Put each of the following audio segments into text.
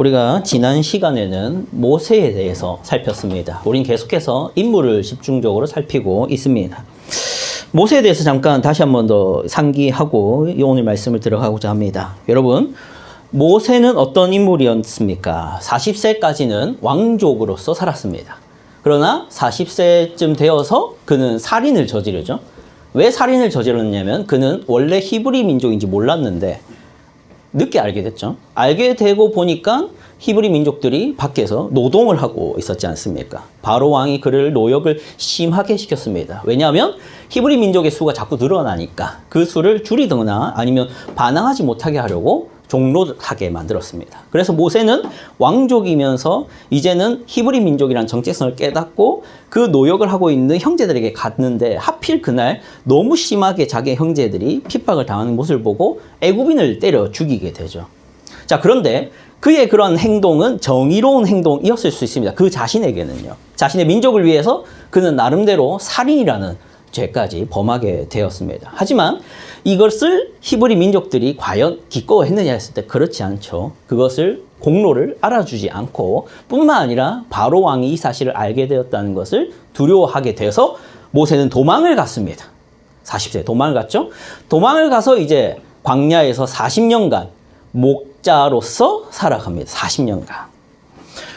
우리가 지난 시간에는 모세에 대해서 살폈습니다. 우린 계속해서 인물을 집중적으로 살피고 있습니다. 모세에 대해서 잠깐 다시 한 번 더 상기하고 오늘 말씀을 들어가고자 합니다. 여러분, 모세는 어떤 인물이었습니까? 40세까지는 왕족으로서 살았습니다. 그러나 40세쯤 되어서 그는 살인을 저지르죠. 왜 살인을 저질렀냐면 그는 원래 히브리 민족인지 몰랐는데 늦게 알게 됐죠. 알게 되고 보니까 히브리 민족들이 밖에서 노동을 하고 있었지 않습니까? 바로 왕이 그를 노역을 심하게 시켰습니다. 왜냐하면 히브리 민족의 수가 자꾸 늘어나니까 그 수를 줄이거나 아니면 반항하지 못하게 하려고 종로하게 만들었습니다. 그래서 모세는 왕족이면서 이제는 히브리 민족이란 정체성을 깨닫고 그 노역을 하고 있는 형제들에게 갔는데 하필 그날 너무 심하게 자기 형제들이 핍박을 당하는 모습을 보고 애굽인을 때려 죽이게 되죠. 자, 그런데 그의 그런 행동은 정의로운 행동이었을 수 있습니다. 그 자신에게는요. 자신의 민족을 위해서 그는 나름대로 살인이라는 죄까지 범하게 되었습니다. 하지만 이것을 히브리 민족들이 과연 기꺼워했느냐 했을 때 그렇지 않죠. 그것을 공로를 알아주지 않고 뿐만 아니라 바로 왕이 이 사실을 알게 되었다는 것을 두려워하게 되어서 모세는 도망을 갔습니다. 40세 도망을 갔죠. 도망을 가서 이제 광야에서 40년간 목자로서 살아갑니다. 40년간.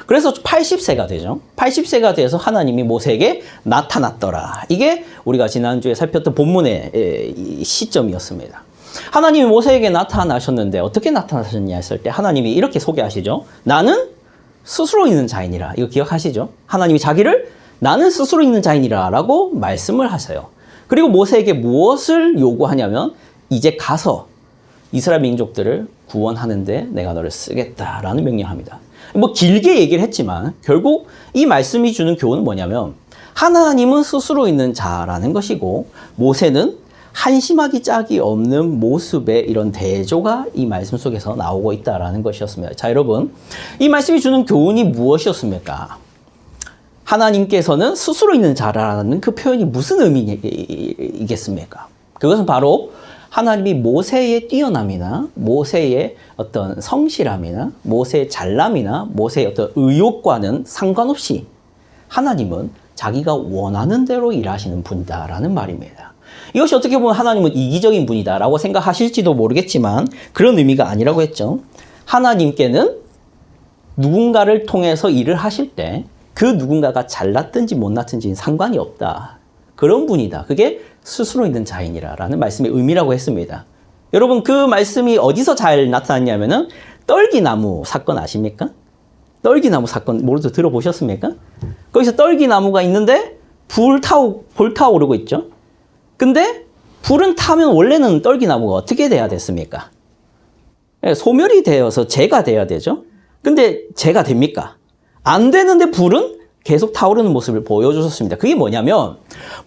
그래서 80세가 되죠. 80세가 돼서 하나님이 모세에게 나타났더라. 이게 우리가 지난주에 살폈던 본문의 시점이었습니다. 하나님이 모세에게 나타나셨는데 어떻게 나타나셨냐 했을 때 하나님이 이렇게 소개하시죠. 나는 스스로 있는 자이니라. 이거 기억하시죠? 하나님이 자기를 나는 스스로 있는 자이니라 라고 말씀을 하세요. 그리고 모세에게 무엇을 요구하냐면 이제 가서 이스라엘 민족들을 구원하는데 내가 너를 쓰겠다라는 명령합니다. 뭐 길게 얘기를 했지만 결국 이 말씀이 주는 교훈은 뭐냐면 하나님은 스스로 있는 자라는 것이고 모세는 한심하기 짝이 없는 모습의 이런 대조가 이 말씀 속에서 나오고 있다라는 것이었습니다. 자, 여러분, 이 말씀이 주는 교훈이 무엇이었습니까? 하나님께서는 스스로 있는 자라는 그 표현이 무슨 의미이겠습니까? 그것은 바로 하나님이 모세의 뛰어남이나 모세의 어떤 성실함이나 모세의 잘남이나 모세의 어떤 의욕과는 상관없이 하나님은 자기가 원하는 대로 일하시는 분이다라는 말입니다. 이것이 어떻게 보면 하나님은 이기적인 분이다라고 생각하실지도 모르겠지만 그런 의미가 아니라고 했죠. 하나님께는 누군가를 통해서 일을 하실 때 그 누군가가 잘났든지 못났든지 상관이 없다. 그런 분이다. 그게 스스로 있는 자이니라라는 말씀의 의미라고 했습니다. 여러분, 그 말씀이 어디서 잘 나타났냐면은 떨기나무 사건 아십니까? 떨기나무 사건 모두 들어보셨습니까? 거기서 떨기나무가 있는데 불타오르고 있죠. 근데 불은 타면 원래는 떨기나무가 어떻게 돼야 됐습니까? 소멸이 되어서 재가 돼야 되죠. 근데 재가 됩니까? 안 되는데 불은 계속 타오르는 모습을 보여주셨습니다. 그게 뭐냐면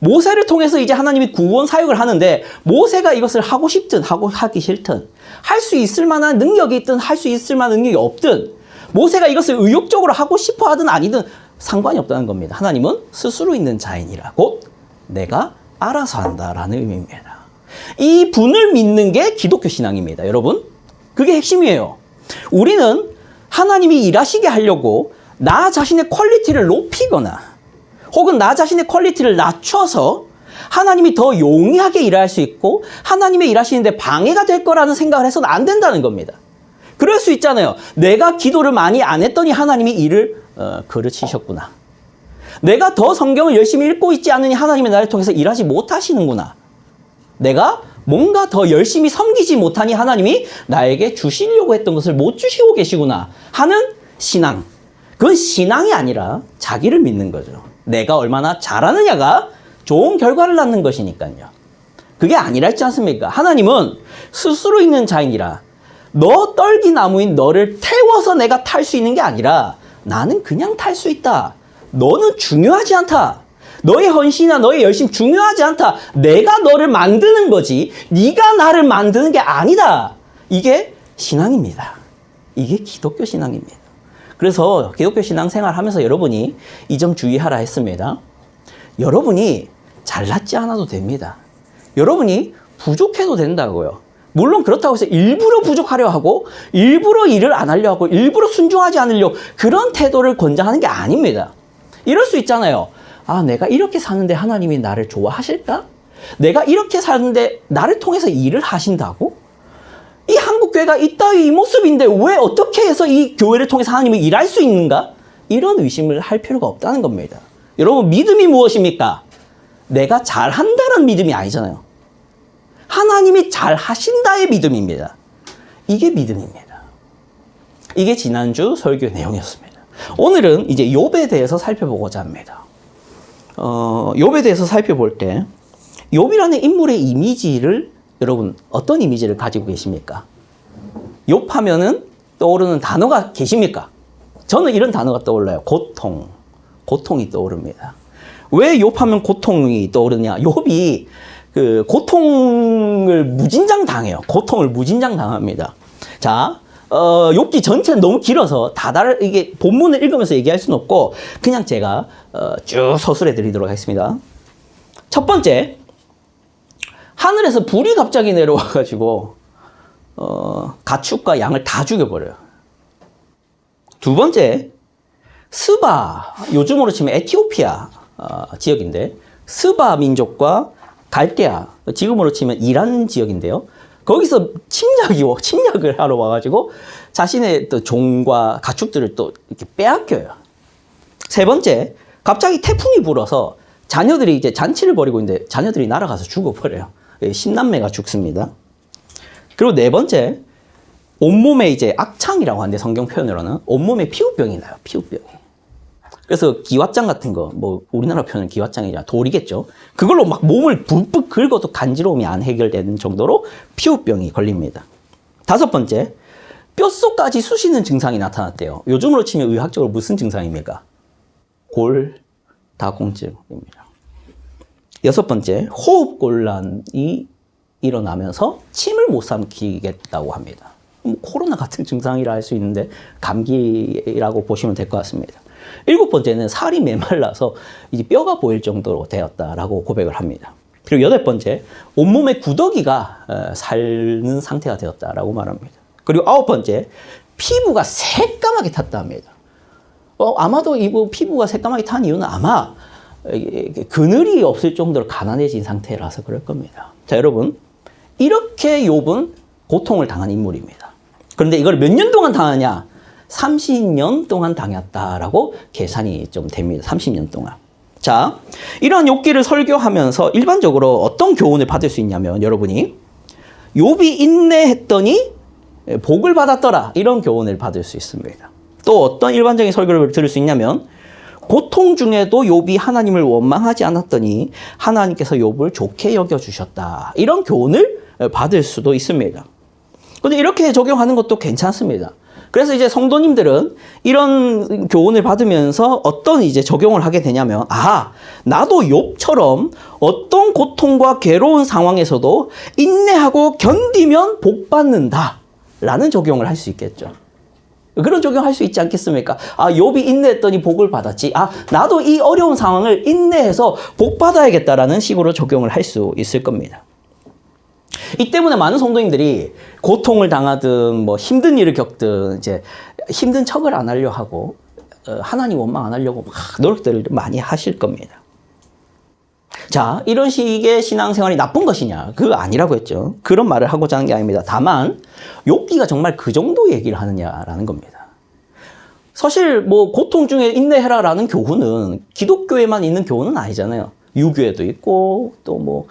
모세를 통해서 이제 하나님이 구원 사역을 하는데 모세가 이것을 하고 싶든 하기 싫든 할 수 있을 만한 능력이 있든 할 수 있을 만한 능력이 없든 모세가 이것을 의욕적으로 하고 싶어 하든 아니든 상관이 없다는 겁니다. 하나님은 스스로 있는 자이니라 곧 내가 알아서 한다라는 의미입니다. 이 분을 믿는 게 기독교 신앙입니다. 여러분, 그게 핵심이에요. 우리는 하나님이 일하시게 하려고 나 자신의 퀄리티를 높이거나 혹은 나 자신의 퀄리티를 낮춰서 하나님이 더 용이하게 일할 수 있고 하나님의 일하시는데 방해가 될 거라는 생각을 해서는 안 된다는 겁니다. 그럴 수 있잖아요. 내가 기도를 많이 안 했더니 하나님이 일을 그르치셨구나. 내가 더 성경을 열심히 읽고 있지 않으니 하나님이 나를 통해서 일하지 못하시는구나. 내가 뭔가 더 열심히 섬기지 못하니 하나님이 나에게 주시려고 했던 것을 못 주시고 계시구나 하는 신앙. 그건 신앙이 아니라 자기를 믿는 거죠. 내가 얼마나 잘하느냐가 좋은 결과를 낳는 것이니까요. 그게 아니라 했지 않습니까? 하나님은 스스로 있는 자이니라. 너 떨기나무인 너를 태워서 내가 탈 수 있는 게 아니라 나는 그냥 탈 수 있다. 너는 중요하지 않다. 너의 헌신이나 너의 열심 중요하지 않다. 내가 너를 만드는 거지 네가 나를 만드는 게 아니다. 이게 신앙입니다. 이게 기독교 신앙입니다. 그래서 기독교 신앙생활 하면서 여러분이 이 점 주의하라 했습니다. 여러분이 잘났지 않아도 됩니다. 여러분이 부족해도 된다고요. 물론 그렇다고 해서 일부러 부족하려 하고 일부러 일을 안 하려 하고 일부러 순종하지 않으려 그런 태도를 권장하는 게 아닙니다. 이럴 수 있잖아요. 아, 내가 이렇게 사는데 하나님이 나를 좋아하실까? 내가 이렇게 사는데 나를 통해서 일을 하신다고? 이 한국교회가 이따위 이 모습인데 왜 어떻게 해서 이 교회를 통해서 하나님이 일할 수 있는가? 이런 의심을 할 필요가 없다는 겁니다. 여러분, 믿음이 무엇입니까? 내가 잘한다는 믿음이 아니잖아요. 하나님이 잘하신다의 믿음입니다. 이게 믿음입니다. 이게 지난주 설교 내용이었습니다. 오늘은 이제 욥에 대해서 살펴보고자 합니다. 욥에 대해서 살펴볼 때 욥이라는 인물의 이미지를 여러분 어떤 이미지를 가지고 계십니까? 욥 하면은 떠오르는 단어가 계십니까? 저는 이런 단어가 떠올라요. 고통. 고통이 떠오릅니다. 왜 욥 하면 고통이 떠오르냐? 욥이 그 고통을 무진장 당해요. 고통을 무진장 당합니다. 자, 욥기 전체는 너무 길어서 이게 본문을 읽으면서 얘기할 수는 없고 그냥 제가 쭉 서술해 드리도록 하겠습니다. 첫 번째, 하늘에서 불이 갑자기 내려와가지고 가축과 양을 다 죽여버려요. 두 번째, 스바, 요즘으로 치면 에티오피아 지역인데 스바 민족과 갈대아, 지금으로 치면 이란 지역인데요. 거기서 침략을 하러 와가지고 자신의 또 종과 가축들을 또 이렇게 빼앗겨요. 세 번째, 갑자기 태풍이 불어서 자녀들이 이제 잔치를 벌이고 있는데 자녀들이 날아가서 죽어버려요. 10남매가 죽습니다. 그리고 네 번째, 온몸에 이제 악창이라고 하는데 성경 표현으로는 온몸에 피부병이 나요. 피부병이. 그래서 기왓장 같은 거, 뭐 우리나라 표현은 기왓장이잖아. 돌이겠죠. 그걸로 막 몸을 붓붓 긁어도 간지러움이 안 해결되는 정도로 피부병이 걸립니다. 다섯 번째, 뼛속까지 쑤시는 증상이 나타났대요. 요즘으로 치면 의학적으로 무슨 증상입니까? 골다공증입니다. 여섯 번째, 호흡곤란이 일어나면서 침을 못 삼키겠다고 합니다. 코로나 같은 증상이라 할 수 있는데 감기라고 보시면 될 것 같습니다. 일곱 번째는 살이 메말라서 이제 뼈가 보일 정도로 되었다라고 고백을 합니다. 그리고 여덟 번째, 온몸에 구더기가 살는 상태가 되었다라고 말합니다. 그리고 아홉 번째, 피부가 새까맣게 탔다 합니다. 아마도 이 피부가 새까맣게 탄 이유는 아마 그늘이 없을 정도로 가난해진 상태라서 그럴 겁니다. 자, 여러분, 이렇게 욥은 고통을 당한 인물입니다. 그런데 이걸 몇 년 동안 당하냐? 30년 동안 당했다라고 계산이 좀 됩니다. 30년 동안. 자, 이러한 욥기를 설교하면서 일반적으로 어떤 교훈을 받을 수 있냐면 여러분이 욥이 인내했더니 복을 받았더라, 이런 교훈을 받을 수 있습니다. 또 어떤 일반적인 설교를 들을 수 있냐면 고통 중에도 욥이 하나님을 원망하지 않았더니 하나님께서 욥을 좋게 여겨주셨다, 이런 교훈을 받을 수도 있습니다. 근데 이렇게 적용하는 것도 괜찮습니다. 그래서 이제 성도님들은 이런 교훈을 받으면서 어떤 이제 적용을 하게 되냐면, 나도 욥처럼 어떤 고통과 괴로운 상황에서도 인내하고 견디면 복 받는다, 라는 적용을 할 수 있겠죠. 그런 적용할 수 있지 않겠습니까? 욥이 인내했더니 복을 받았지. 나도 이 어려운 상황을 인내해서 복 받아야겠다라는 식으로 적용을 할 수 있을 겁니다. 이 때문에 많은 성도님들이 고통을 당하든 뭐 힘든 일을 겪든 이제 힘든 척을 안 하려 하고 하나님 원망 안 하려고 막 노력들을 많이 하실 겁니다. 자, 이런 식의 신앙생활이 나쁜 것이냐? 그거 아니라고 했죠. 그런 말을 하고자 하는 게 아닙니다. 다만 욥기가 정말 그 정도 얘기를 하느냐라는 겁니다. 사실 뭐 고통 중에 인내해라라는 교훈은 기독교에만 있는 교훈은 아니잖아요. 유교에도 있고 또 뭐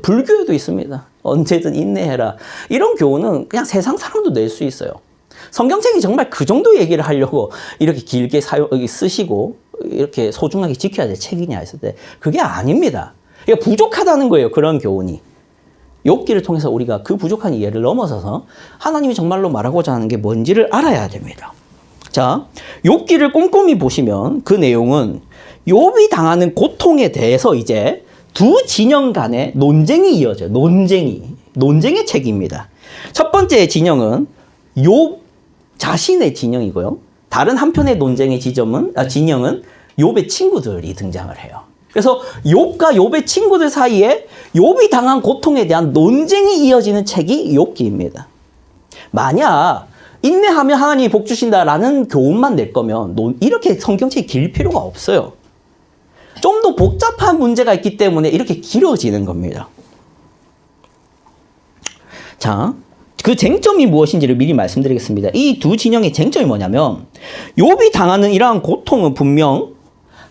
불교에도 있습니다. 언제든 인내해라. 이런 교훈은 그냥 세상 사람도 낼 수 있어요. 성경책이 정말 그 정도 얘기를 하려고 이렇게 길게 쓰시고 이렇게 소중하게 지켜야 될 책이냐 했을 때 그게 아닙니다. 그러니까 부족하다는 거예요. 그런 교훈이. 욥기를 통해서 우리가 그 부족한 이해를 넘어서서 하나님이 정말로 말하고자 하는 게 뭔지를 알아야 됩니다. 자, 욥기를 꼼꼼히 보시면 그 내용은 욥이 당하는 고통에 대해서 이제 두 진영 간의 논쟁이 이어져요. 논쟁의 책입니다. 첫 번째 진영은 욥 자신의 진영이고요. 다른 한편의 논쟁의 진영은 욥의 친구들이 등장을 해요. 그래서 욥과 욥의 친구들 사이에 욥이 당한 고통에 대한 논쟁이 이어지는 책이 욥기입니다. 만약 인내하면 하나님이 복 주신다라는 교훈만 낼 거면 이렇게 성경책이 길 필요가 없어요. 좀 더 복잡한 문제가 있기 때문에 이렇게 길어지는 겁니다. 자, 그 쟁점이 무엇인지를 미리 말씀드리겠습니다. 이 두 진영의 쟁점이 뭐냐면 욥이 당하는 이러한 고통은 분명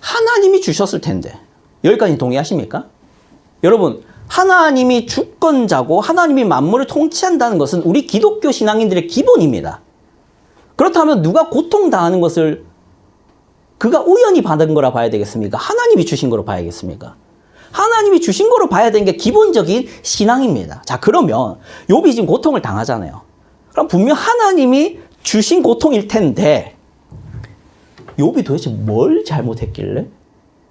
하나님이 주셨을 텐데 여기까지 동의하십니까? 여러분, 하나님이 주권자고 하나님이 만물을 통치한다는 것은 우리 기독교 신앙인들의 기본입니다. 그렇다면 누가 고통당하는 것을 그가 우연히 받은 거라 봐야 되겠습니까? 하나님이 주신 거로 봐야겠습니까? 하나님이 주신 거로 봐야 되는 게 기본적인 신앙입니다. 자, 그러면 욥이 지금 고통을 당하잖아요. 그럼 분명 하나님이 주신 고통일 텐데 욥이 도대체 뭘 잘못했길래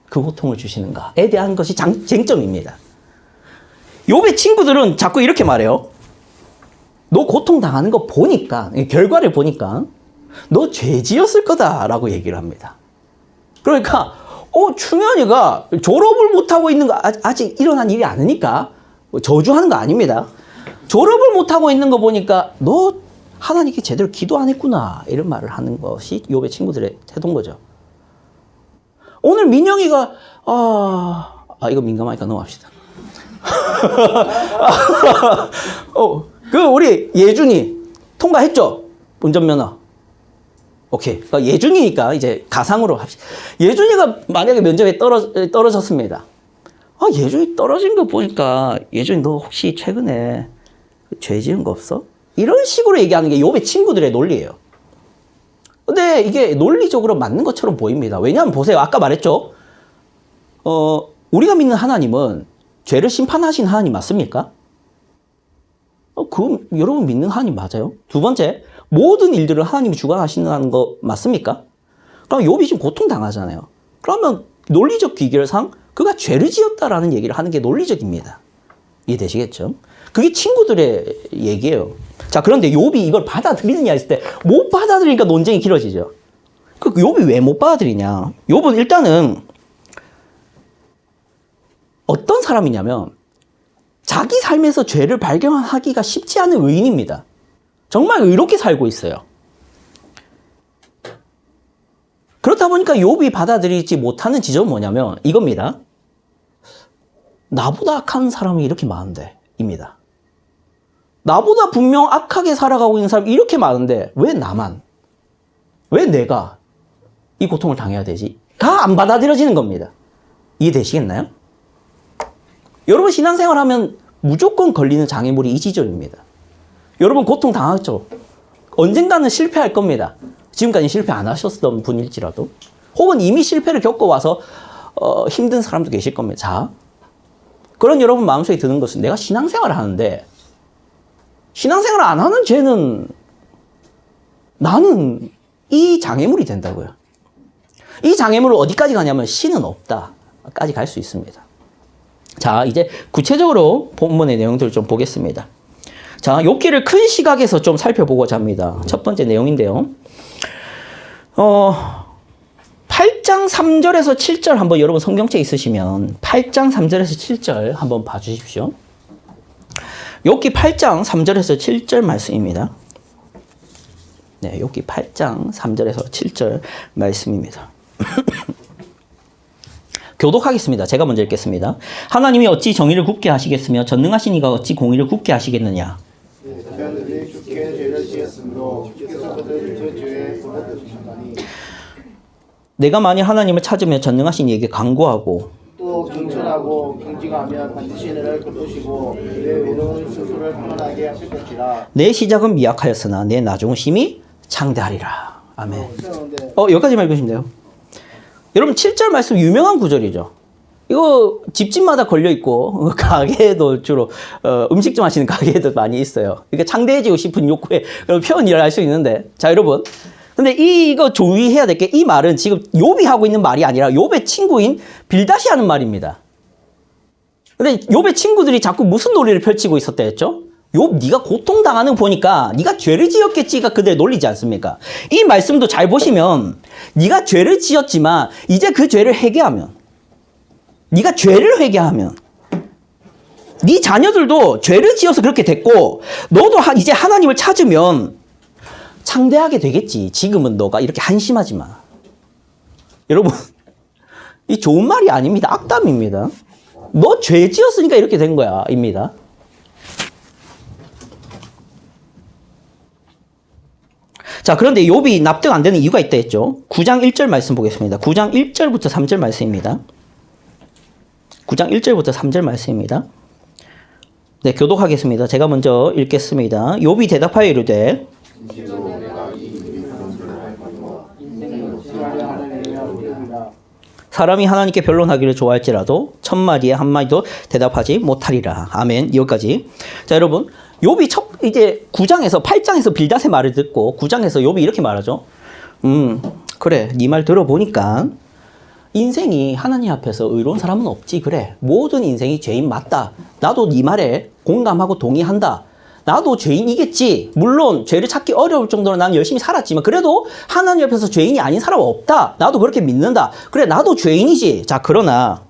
그 고통을 주시는가에 대한 것이 쟁점입니다. 욥의 친구들은 자꾸 이렇게 말해요. 너 고통당하는 거 보니까, 결과를 보니까 너 죄 지었을 거다라고 얘기를 합니다. 그러니까 충현이가 졸업을 못하고 있는 거 아직 일어난 일이 아니니까 저주하는 거 아닙니다. 졸업을 못하고 있는 거 보니까 너 하나님께 제대로 기도 안 했구나 이런 말을 하는 것이 욥의 친구들의 태도인 거죠. 오늘 민영이가 이거 민감하니까 넘어갑시다. 우리 예준이 통과했죠? 운전면허. 오케이. 그러니까 예준이니까 이제 가상으로 합시다. 예준이가 만약에 면접에 떨어졌습니다. 예준이 떨어진 거 보니까 예준이 너 혹시 최근에 죄 지은 거 없어? 이런 식으로 얘기하는 게 욥의 친구들의 논리예요. 근데 이게 논리적으로 맞는 것처럼 보입니다. 왜냐하면 보세요. 아까 말했죠. 우리가 믿는 하나님은 죄를 심판하신 하나님 맞습니까? 여러분 믿는 하나님 맞아요? 두 번째, 모든 일들을 하나님이 주관하시는 거 맞습니까? 그럼 욥이 지금 고통당하잖아요. 그러면 논리적 귀결상 그가 죄를 지었다라는 얘기를 하는 게 논리적입니다. 이해되시겠죠? 그게 친구들의 얘기예요. 자, 그런데 욥이 이걸 받아들이느냐 했을 때 못 받아들이니까 논쟁이 길어지죠. 욥이 왜 못 받아들이냐? 욥은 일단은 어떤 사람이냐면 자기 삶에서 죄를 발견하기가 쉽지 않은 의인입니다. 정말 의롭게 살고 있어요. 그렇다 보니까 욥이 받아들이지 못하는 지점은 뭐냐면 이겁니다. 나보다 악한 사람이 이렇게 많은데 입니다. 나보다 분명 악하게 살아가고 있는 사람이 이렇게 많은데 왜 나만? 왜 내가 이 고통을 당해야 되지? 다 안 받아들여지는 겁니다. 이해되시겠나요? 여러분 신앙생활 하면 무조건 걸리는 장애물이 이 지점입니다. 여러분 고통 당하죠? 언젠가는 실패할 겁니다. 지금까지 실패 안 하셨던 분일지라도 혹은 이미 실패를 겪어와서 힘든 사람도 계실 겁니다. 자, 그런 여러분 마음속에 드는 것은 내가 신앙생활을 하는데 신앙생활을 안 하는 죄는 나는 이 장애물이 된다고요. 이 장애물을 어디까지 가냐면 신은 없다까지 갈 수 있습니다. 자, 이제 구체적으로 본문의 내용들을 좀 보겠습니다. 자, 욥기를 큰 시각에서 좀 살펴보고자 합니다. 첫 번째 내용인데요. 8장 3절에서 7절 한번 여러분 성경책 있으시면 8장 3절에서 7절 한번 봐주십시오. 욥기 8장 3절에서 7절 말씀입니다. 네, 욥기 8장 3절에서 7절 말씀입니다. 교독하겠습니다. 제가 먼저 읽겠습니다. 하나님이 어찌 정의를 굳게 하시겠으며 전능하신 이가 어찌 공의를 굳게 하시겠느냐. 내가 만일 하나님을 찾으며 전능하신 이에게 간구하고 또 경천하고 경지가하면 반드시 너를 거두시고 내 외로운 스스로를 평안하게 하실 것이라. 내 시작은 미약하였으나 내 나중은 심히 창대하리라. 아멘. 여기까지만 읽으시면 돼요. 여러분 7절 말씀 유명한 구절이죠. 이거 집집마다 걸려있고 가게에도 주로 음식점 하시는 가게에도 많이 있어요. 이게 창대해지고 싶은 욕구에 그런 표현이라 할 수 있는데 자 여러분 근데 이거 주의해야 될 게 이 말은 지금 욥이 하고 있는 말이 아니라 욥의 친구인 빌닷이 하는 말입니다. 근데 욥의 친구들이 자꾸 무슨 논리를 펼치고 있었다 했죠? 욥 네가 고통당하는 거 보니까 네가 죄를 지었겠지가 그들의 논리지 않습니까? 이 말씀도 잘 보시면 네가 죄를 지었지만 이제 그 죄를 회개하면 네가 죄를 회개하면, 네 자녀들도 죄를 지어서 그렇게 됐고 너도 이제 하나님을 찾으면 창대하게 되겠지. 지금은 너가 이렇게 한심하지 마. 여러분, 이 좋은 말이 아닙니다. 악담입니다. 너 죄 지었으니까 이렇게 된 거야 입니다. 자, 그런데 욥이 납득 안 되는 이유가 있다 했죠. 9장 1절 말씀 보겠습니다. 9장 1절부터 3절 말씀입니다. 9장 1절부터 3절 말씀입니다. 네, 교독하겠습니다. 제가 먼저 읽겠습니다. 욥이 대답하여 이르되 사람이 하나님께 변론하기를 좋아할지라도 천마디에 한마디도 대답하지 못하리라. 아멘. 여기까지. 자, 여러분, 욥이 이제 9장에서 8장에서 빌닷의 말을 듣고 9장에서 욥이 이렇게 말하죠. 그래, 네 말 들어보니까 인생이 하나님 앞에서 의로운 사람은 없지. 그래, 모든 인생이 죄인 맞다. 나도 네 말에 공감하고 동의한다. 나도 죄인이겠지. 물론 죄를 찾기 어려울 정도로 나는 열심히 살았지만 그래도 하나님 앞에서 죄인이 아닌 사람은 없다. 나도 그렇게 믿는다. 그래, 나도 죄인이지. 자, 그러나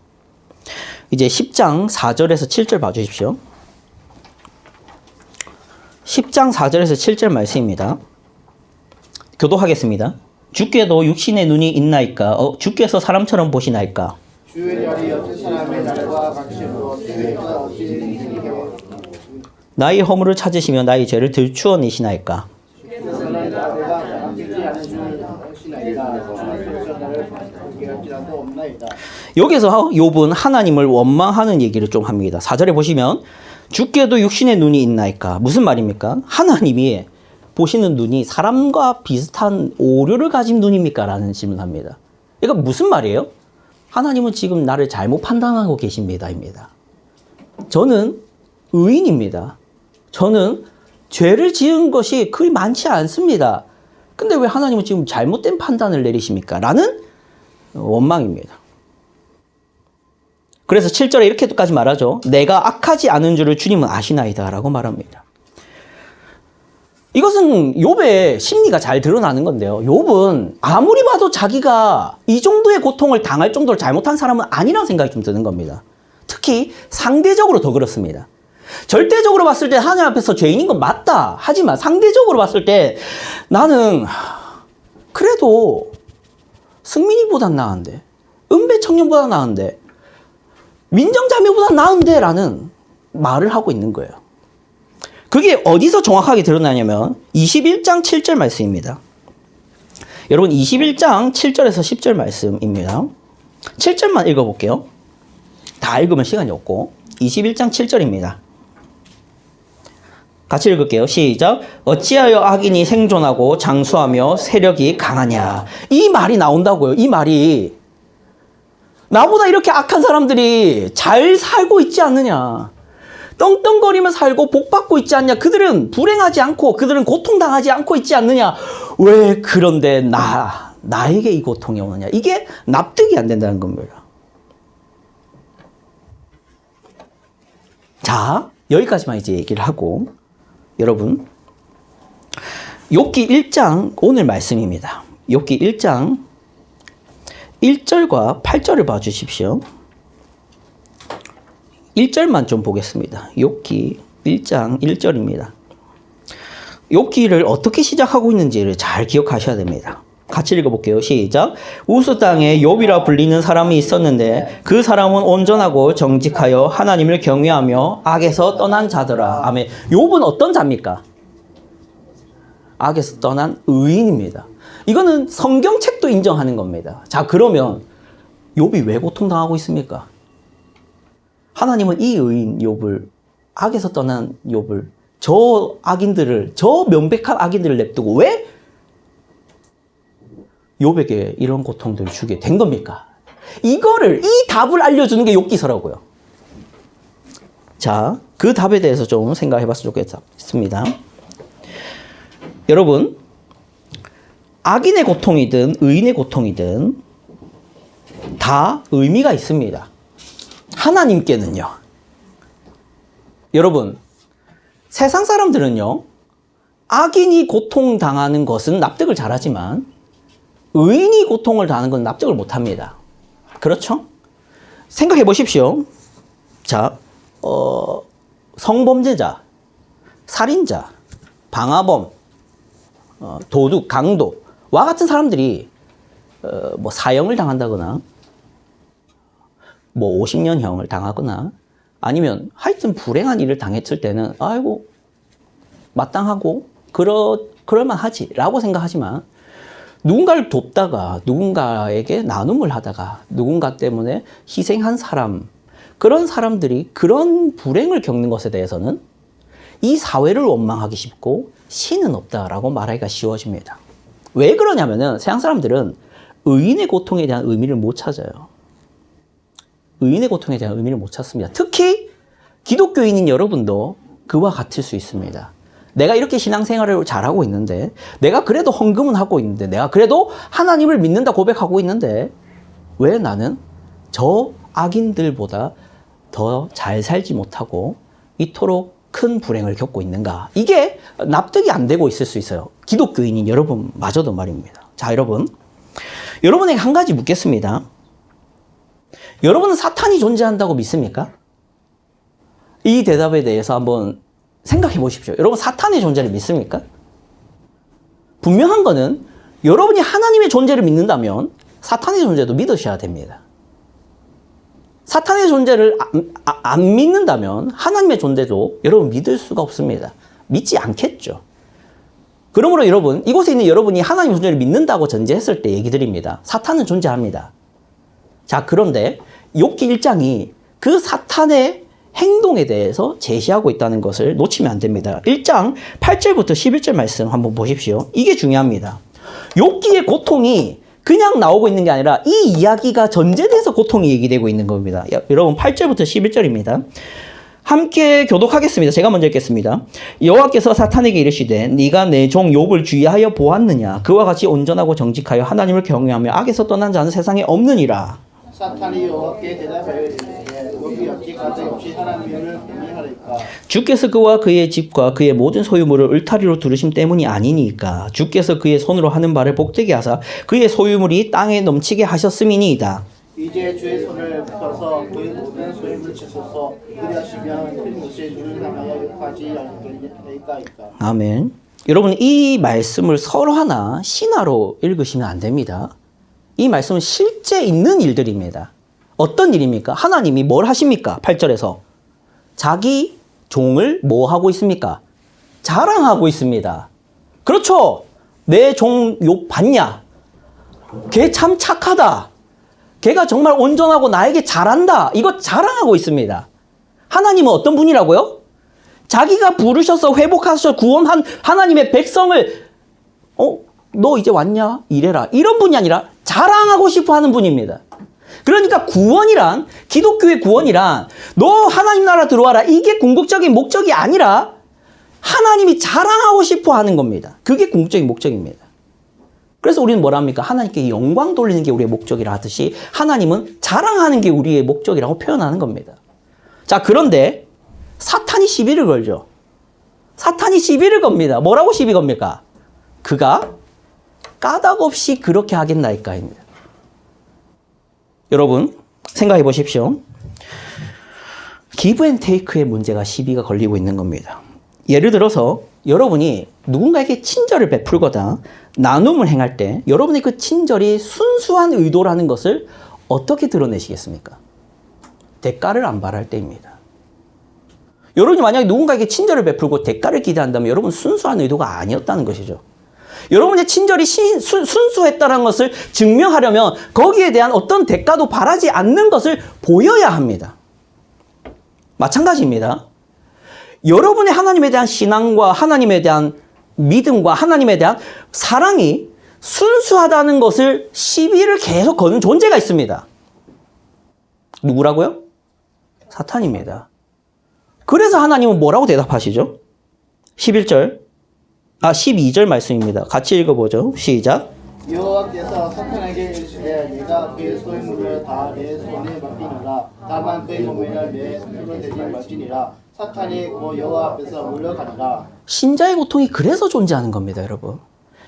이제 10장 4절에서 7절 봐주십시오. 10장 4절에서 7절 말씀입니다. 교독하겠습니다. 주께도 육신의 눈이 있나이까? 주께서 사람처럼 보시나이까? 주의 자리 어떤 사람의 날과 같이로 주의가 어찌 나의 허물을 찾으시며 나의 죄를 들추어내시나이까? 주께서는 내가 아끼지 않은 줄 아시나이다. 주께서 나를 포기할지라도 없나이다. 여기서 욥은 하나님을 원망하는 얘기를 좀 합니다. 4절에 보시면 주께도 육신의 눈이 있나이까? 무슨 말입니까? 하나님이 보시는 눈이 사람과 비슷한 오류를 가진 눈입니까? 라는 질문합니다. 이거 무슨 말이에요? 하나님은 지금 나를 잘못 판단하고 계십니다. 입니다. 저는 의인입니다. 저는 죄를 지은 것이 그리 많지 않습니다. 근데 왜 하나님은 지금 잘못된 판단을 내리십니까? 라는 원망입니다. 그래서 7절에 이렇게까지 말하죠. 내가 악하지 않은 줄을 주님은 아시나이다 라고 말합니다. 이것은 욥의 심리가 잘 드러나는 건데요. 욥은 아무리 봐도 자기가 이 정도의 고통을 당할 정도로 잘못한 사람은 아니라는 생각이 좀 드는 겁니다. 특히 상대적으로 더 그렇습니다. 절대적으로 봤을 때 하나님 앞에서 죄인인 건 맞다. 하지만 상대적으로 봤을 때 나는 그래도 승민이보단 나은데, 은배청년보다 나은데, 민정자매보다 나은데 라는 말을 하고 있는 거예요. 그게 어디서 정확하게 드러나냐면 21장 7절 말씀입니다. 여러분 21장 7절에서 10절 말씀입니다. 7절만 읽어볼게요. 다 읽으면 시간이 없고 21장 7절입니다. 같이 읽을게요. 시작. 어찌하여 악인이 생존하고 장수하며 세력이 강하냐. 이 말이 나온다고요. 이 말이. 나보다 이렇게 악한 사람들이 잘 살고 있지 않느냐. 떵떵거리며 살고 복받고 있지 않냐. 그들은 불행하지 않고 그들은 고통당하지 않고 있지 않느냐. 왜 그런데 나에게 이 고통이 오느냐. 이게 납득이 안 된다는 겁니다. 자, 여기까지만 이제 얘기를 하고 여러분 욥기 1장 오늘 말씀입니다. 욥기 1장 1절과 8절을 봐주십시오. 1절만 좀 보겠습니다. 욥기 1장 1절입니다. 욥기를 어떻게 시작하고 있는지를 잘 기억하셔야 됩니다. 같이 읽어볼게요. 시작. 우스 땅에 욥이라 불리는 사람이 있었는데 그 사람은 온전하고 정직하여 하나님을 경외하며 악에서 떠난 자더라. 아멘. 욥은 어떤 자입니까? 악에서 떠난 의인입니다. 이거는 성경책도 인정하는 겁니다. 자, 그러면 욥이 왜 고통당하고 있습니까? 하나님은 이 의인 욥을, 악에서 떠난 욥을, 저 악인들을, 저 명백한 악인들을 냅두고 왜 욥에게 이런 고통들을 주게 된 겁니까? 이 답을 알려주는 게 욥기서라고요. 자, 그 답에 대해서 좀 생각해 봤으면 좋겠습니다. 여러분, 악인의 고통이든 의인의 고통이든 다 의미가 있습니다. 하나님께는요. 여러분, 세상 사람들은요, 악인이 고통당하는 것은 납득을 잘하지만 의인이 고통을 당하는 건 납득을 못합니다. 그렇죠? 생각해 보십시오. 자, 성범죄자, 살인자, 방화범, 도둑, 강도와 같은 사람들이 뭐 사형을 당한다거나 뭐 50년형을 당하거나 아니면 하여튼 불행한 일을 당했을 때는 아이고 마땅하고 그럴만하지 라고 생각하지만 누군가를 돕다가 누군가에게 나눔을 하다가 누군가 때문에 희생한 사람, 그런 사람들이 그런 불행을 겪는 것에 대해서는 이 사회를 원망하기 쉽고 신은 없다라고 말하기가 쉬워집니다. 왜 그러냐면은 서양 사람들은 의인의 고통에 대한 의미를 못 찾아요. 의인의 고통에 대한 의미를 못 찾습니다. 특히 기독교인인 여러분도 그와 같을 수 있습니다. 내가 이렇게 신앙생활을 잘하고 있는데, 내가 그래도 헌금은 하고 있는데, 내가 그래도 하나님을 믿는다 고백하고 있는데 왜 나는 저 악인들보다 더 잘 살지 못하고 이토록 큰 불행을 겪고 있는가? 이게 납득이 안 되고 있을 수 있어요. 기독교인인 여러분마저도 말입니다. 자, 여러분에게 한 가지 묻겠습니다. 여러분은 사탄이 존재한다고 믿습니까? 이 대답에 대해서 한번 생각해 보십시오. 여러분, 사탄의 존재를 믿습니까? 분명한 거는 여러분이 하나님의 존재를 믿는다면 사탄의 존재도 믿으셔야 됩니다. 사탄의 존재를 안 믿는다면 하나님의 존재도 여러분 믿을 수가 없습니다. 믿지 않겠죠. 그러므로 여러분, 이곳에 있는 여러분이 하나님의 존재를 믿는다고 전제했을 때 얘기 드립니다. 사탄은 존재합니다. 자, 그런데 욥기 1장이 그 사탄의 행동에 대해서 제시하고 있다는 것을 놓치면 안 됩니다. 1장 8절부터 11절 말씀 한번 보십시오. 이게 중요합니다. 욥기의 고통이 그냥 나오고 있는 게 아니라 이 이야기가 전제돼서 고통이 얘기되고 있는 겁니다. 여러분 8절부터 11절입니다. 함께 교독하겠습니다. 제가 먼저 읽겠습니다. 여호와께서 사탄에게 이르시되 네가 내 종 욥을 주의하여 보았느냐? 그와 같이 온전하고 정직하여 하나님을 경외하며 악에서 떠난 자는 세상에 없느니라. 사탄이 여호와께 대답하여 이르되 욥이 어찌 가증없이 하나님을 경외하리까? 주께서 그와 그의 집과 그의 모든 소유물을 울타리로 두르심 때문이 아니니까. 주께서 그의 손으로 하는 바를 복되게 하사 그의 소유물이 땅에 넘치게 하셨음이니이다. 이제 주의 손을 펴서 그의 모든 소유물을 치소서. 그리하시면 큰 것이 주를 향하여 욕하지 않으리까이까. 아멘. 여러분, 이 말씀을 서로 하나 신화로 읽으시면 안 됩니다. 이 말씀은 실제 있는 일들입니다. 어떤 일입니까? 하나님이 뭘 하십니까? 8절에서 자기 종을 뭐 하고 있습니까? 자랑하고 있습니다. 그렇죠. 내 종 욥 봤냐? 걔 참 착하다. 걔가 정말 온전하고 나에게 잘한다. 이거 자랑하고 있습니다. 하나님은 어떤 분이라고요? 자기가 부르셔서 회복하셔서 구원한 하나님의 백성을 너 이제 왔냐? 이래라. 이런 분이 아니라 자랑하고 싶어 하는 분입니다. 그러니까 구원이란, 기독교의 구원이란 너 하나님 나라 들어와라. 이게 궁극적인 목적이 아니라 하나님이 자랑하고 싶어 하는 겁니다. 그게 궁극적인 목적입니다. 그래서 우리는 뭐라 합니까? 하나님께 영광 돌리는 게 우리의 목적이라 하듯이 하나님은 자랑하는 게 우리의 목적이라고 표현하는 겁니다. 자, 그런데 사탄이 시비를 걸죠. 사탄이 시비를 겁니다. 뭐라고 시비 겁니까? 그가 까닭없이 그렇게 하겠나이까입니다. 여러분, 생각해 보십시오. 기브 앤 테이크의 문제가 시비가 걸리고 있는 겁니다. 예를 들어서 여러분이 누군가에게 친절을 베풀거나 나눔을 행할 때 여러분의 그 친절이 순수한 의도라는 것을 어떻게 드러내시겠습니까? 대가를 안 바랄 때입니다. 여러분이 만약에 누군가에게 친절을 베풀고 대가를 기대한다면 여러분 순수한 의도가 아니었다는 것이죠. 여러분의 친절이 순수했다는 것을 증명하려면 거기에 대한 어떤 대가도 바라지 않는 것을 보여야 합니다. 마찬가지입니다. 여러분의 하나님에 대한 신앙과 하나님에 대한 믿음과 하나님에 대한 사랑이 순수하다는 것을 시비를 계속 거는 존재가 있습니다. 누구라고요? 사탄입니다. 그래서 하나님은 뭐라고 대답하시죠? 12절 말씀입니다. 같이 읽어보죠. 시작. 여호와께서 사탄에게 이르시되 네가 그의 소유물을 다 내 손에 맡기노라. 다만 그의 몸에는 내 손으로 대지 말지니라. 사탄이 그 여호와 앞에서 물러가니라. 신자의 고통이 그래서 존재하는 겁니다, 여러분.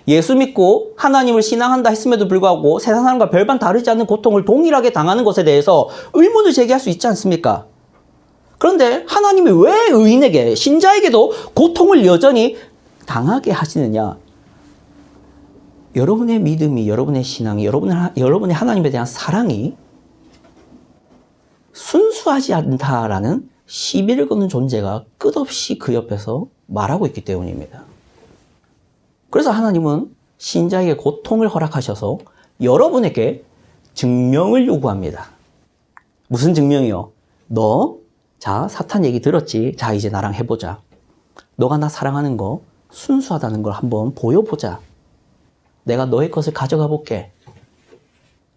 예수 믿고 하나님을 신앙한다 했음에도 불구하고 세상 사람과 별반 다르지 않는 고통을 동일하게 당하는 것에 대해서 의문을 제기할 수 있지 않습니까? 그런데 하나님이 왜 의인에게, 신자에게도 고통을 여전히 당하게 하시느냐? 여러분의 믿음이, 여러분의 신앙이, 여러분의 하나님에 대한 사랑이 순수하지 않다라는 시비를 거는 존재가 끝없이 그 옆에서 말하고 있기 때문입니다. 그래서 하나님은 신자에게 고통을 허락하셔서 여러분에게 증명을 요구합니다. 무슨 증명이요? 자, 사탄 얘기 들었지? 자, 이제 나랑 해보자. 너가 나 사랑하는 거 순수하다는 걸 한번 보여보자. 내가 너의 것을 가져가 볼게.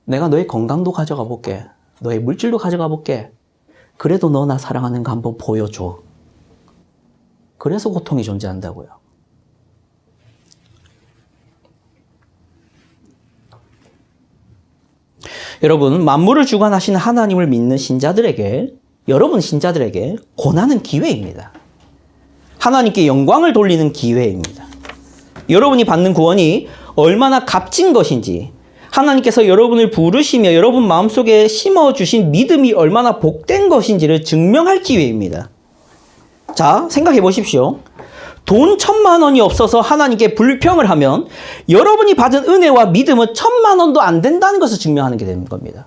내가 너의 건강도 가져가 볼게. 너의 물질도 가져가 볼게. 그래도 너 나 사랑하는 거 한번 보여줘. 그래서 고통이 존재한다고요. 여러분, 만물을 주관하시는 하나님을 믿는 신자들에게, 여러분 신자들에게 고난은 기회입니다. 하나님께 영광을 돌리는 기회입니다. 여러분이 받는 구원이 얼마나 값진 것인지, 하나님께서 여러분을 부르시며 여러분 마음속에 심어주신 믿음이 얼마나 복된 것인지를 증명할 기회입니다. 자, 생각해 보십시오. 돈 1,000만 원이 없어서 하나님께 불평을 하면 여러분이 받은 은혜와 믿음은 1,000만 원도 안 된다는 것을 증명하는 게 되는 겁니다.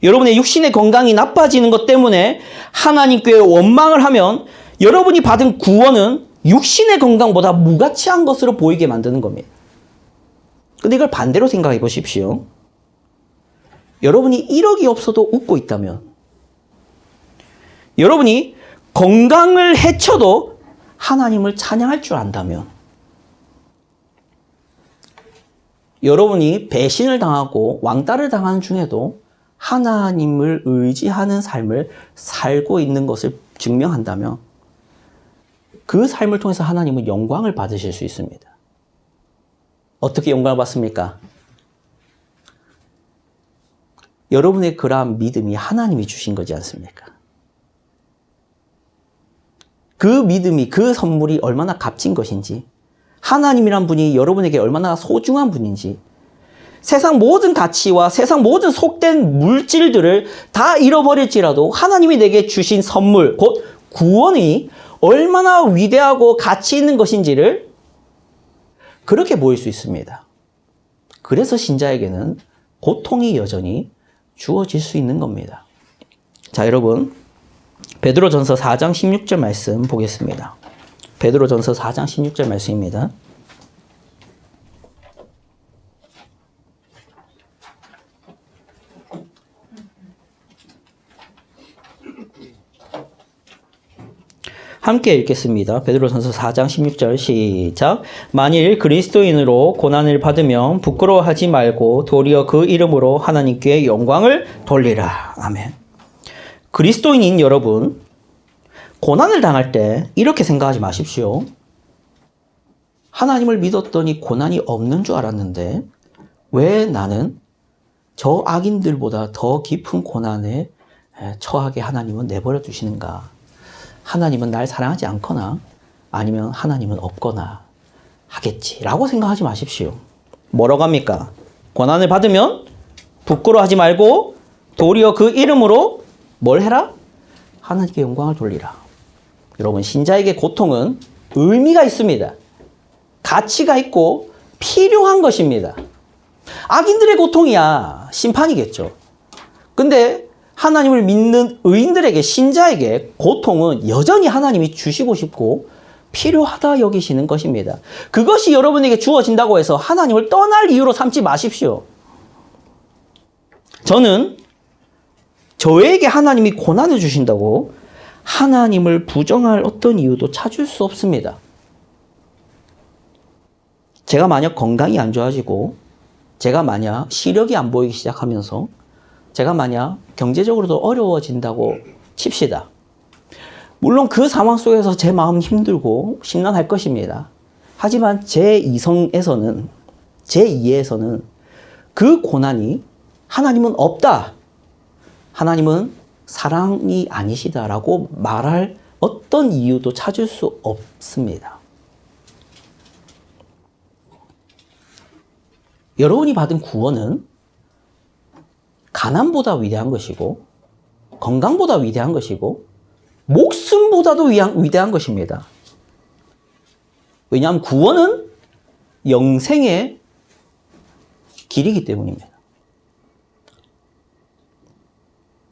여러분의 육신의 건강이 나빠지는 것 때문에 하나님께 원망을 하면 여러분이 받은 구원은 육신의 건강보다 무가치한 것으로 보이게 만드는 겁니다. 근데 이걸 반대로 생각해 보십시오. 여러분이 1억이 없어도 웃고 있다면, 여러분이 건강을 해쳐도 하나님을 찬양할 줄 안다면, 여러분이 배신을 당하고 왕따를 당하는 중에도 하나님을 의지하는 삶을 살고 있는 것을 증명한다면 그 삶을 통해서 하나님은 영광을 받으실 수 있습니다. 어떻게 영광을 받습니까? 여러분의 그러한 믿음이 하나님이 주신 거지 않습니까? 그 믿음이, 그 선물이 얼마나 값진 것인지, 하나님이란 분이 여러분에게 얼마나 소중한 분인지, 세상 모든 가치와 세상 모든 속된 물질들을 다 잃어버릴지라도 하나님이 내게 주신 선물, 곧 구원이 얼마나 위대하고 가치 있는 것인지를 그렇게 보일 수 있습니다. 그래서 신자에게는 고통이 여전히 주어질 수 있는 겁니다. 자, 여러분, 베드로전서 4장 16절 말씀 보겠습니다. 베드로전서 4장 16절 말씀입니다. 함께 읽겠습니다. 베드로전서 4장 16절 시작. 만일 그리스도인으로 고난을 받으면 부끄러워하지 말고 도리어 그 이름으로 하나님께 영광을 돌리라. 아멘. 그리스도인인 여러분, 고난을 당할 때 이렇게 생각하지 마십시오. 하나님을 믿었더니 고난이 없는 줄 알았는데 왜 나는 저 악인들보다 더 깊은 고난에 처하게 하나님은 내버려 두시는가? 하나님은 날 사랑하지 않거나 아니면 하나님은 없거나 하겠지라고 생각하지 마십시오. 뭐라고 합니까? 고난을 받으면 부끄러워하지 말고 도리어 그 이름으로 뭘 해라? 하나님께 영광을 돌리라. 여러분, 신자에게 고통은 의미가 있습니다. 가치가 있고 필요한 것입니다. 악인들의 고통이야 심판이겠죠. 근데 하나님을 믿는 의인들에게, 신자에게 고통은 여전히 하나님이 주시고 싶고 필요하다 여기시는 것입니다. 그것이 여러분에게 주어진다고 해서 하나님을 떠날 이유로 삼지 마십시오. 저는 저에게 하나님이 고난을 주신다고 하나님을 부정할 어떤 이유도 찾을 수 없습니다. 제가 만약 건강이 안 좋아지고 제가 만약 시력이 안 보이기 시작하면서 제가 만약 경제적으로도 어려워진다고 칩시다. 물론 그 상황 속에서 제 마음 힘들고 심란할 것입니다. 하지만 제 이성에서는, 제 이해에서는 그 고난이 하나님은 없다, 하나님은 사랑이 아니시다라고 말할 어떤 이유도 찾을 수 없습니다. 여러분이 받은 구원은 가난보다 위대한 것이고 건강보다 위대한 것이고 목숨보다도 위대한 것입니다. 왜냐하면 구원은 영생의 길이기 때문입니다.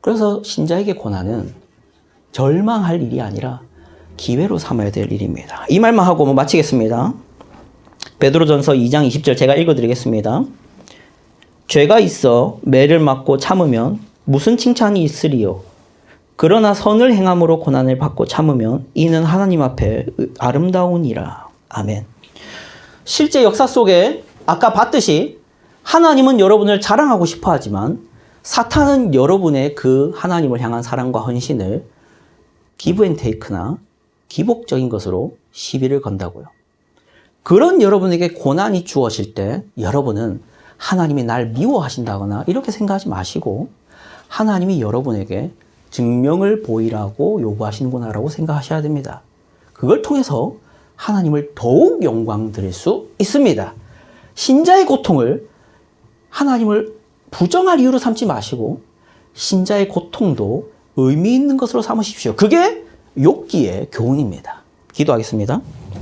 그래서 신자에게 고난은 절망할 일이 아니라 기회로 삼아야 될 일입니다. 이 말만 하고 마치겠습니다. 베드로전서 2장 20절 제가 읽어드리겠습니다. 죄가 있어 매를 맞고 참으면 무슨 칭찬이 있으리요. 그러나 선을 행함으로 고난을 받고 참으면 이는 하나님 앞에 아름다우니라. 아멘. 실제 역사 속에 아까 봤듯이 하나님은 여러분을 자랑하고 싶어 하지만 사탄은 여러분의 그 하나님을 향한 사랑과 헌신을 기브앤테이크나 기복적인 것으로 시비를 건다고요. 그런 여러분에게 고난이 주어질 때 여러분은 하나님이 날 미워하신다거나 이렇게 생각하지 마시고 하나님이 여러분에게 증명을 보이라고 요구하시는구나라고 생각하셔야 됩니다. 그걸 통해서 하나님을 더욱 영광 드릴 수 있습니다. 신자의 고통을 하나님을 부정할 이유로 삼지 마시고 신자의 고통도 의미 있는 것으로 삼으십시오. 그게 욥기의 교훈입니다. 기도하겠습니다.